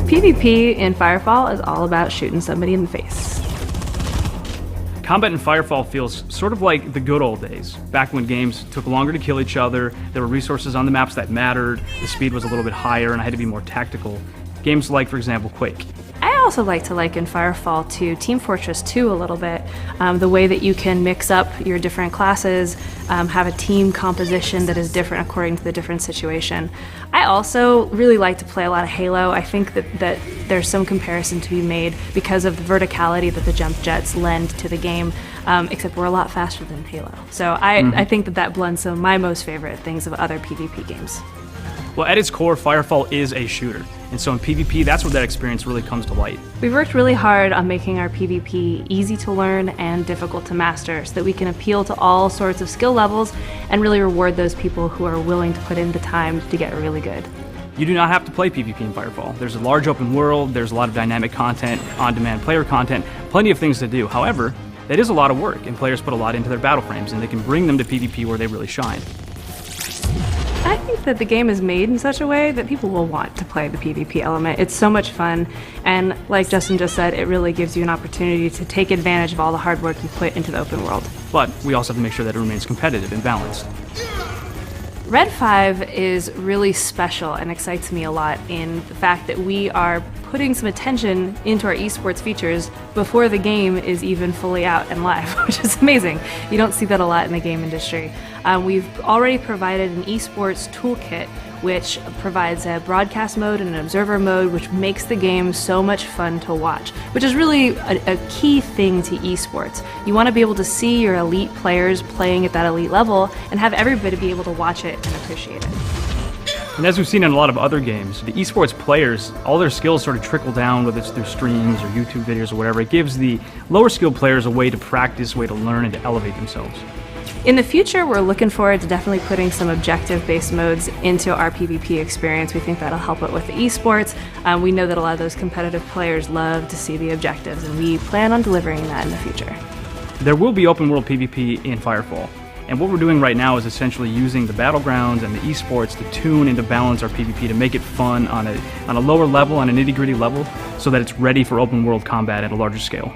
PvP in Firefall is all about shooting somebody in the face. Combat in Firefall feels sort of like the good old days, back when games took longer to kill each other, there were resources on the maps that mattered, the speed was a little bit higher, and I had to be more tactical. Games like, for example, Quake. I also like to liken Firefall to Team Fortress 2 a little bit. The way that you can mix up your different classes, have a team composition that is different according to the different situation. I also really like to play a lot of Halo. I think that there's some comparison to be made because of the verticality that the jump jets lend to the game, except we're a lot faster than Halo. So I think that blends some of my most favorite things of other PvP games. Well, at its core, Firefall is a shooter, and so in PvP, that's where that experience really comes to light. We've worked really hard on making our PvP easy to learn and difficult to master so that we can appeal to all sorts of skill levels and really reward those people who are willing to put in the time to get really good. You do not have to play PvP in Firefall. There's a large open world, there's a lot of dynamic content, on-demand player content, plenty of things to do. However, that is a lot of work, and players put a lot into their battle frames, and they can bring them to PvP where they really shine. I think that the game is made in such a way that people will want to play the PvP element. It's so much fun, and like Justin just said, it really gives you an opportunity to take advantage of all the hard work you put into the open world. But we also have to make sure that it remains competitive and balanced. Red 5 is really special and excites me a lot in the fact that we are putting some attention into our esports features before the game is even fully out and live, which is amazing. You don't see that a lot in the game industry. We've already provided an esports toolkit which provides a broadcast mode and an observer mode, which makes the game so much fun to watch, which is really a key thing to esports. You want to be able to see your elite players playing at that elite level and have everybody be able to watch it and appreciate it. And as we've seen in a lot of other games, the esports players, all their skills sort of trickle down, whether it's through streams or YouTube videos or whatever. It gives the lower skilled players a way to practice, a way to learn, and to elevate themselves. In the future, we're looking forward to definitely putting some objective-based modes into our PvP experience. We think that'll help it with the esports. We know that a lot of those competitive players love to see the objectives, and we plan on delivering that in the future. There will be open world PvP in Firefall, and what we're doing right now is essentially using the battlegrounds and the esports to tune and to balance our PvP to make it fun on a lower level, on a nitty-gritty level, so that it's ready for open world combat at a larger scale.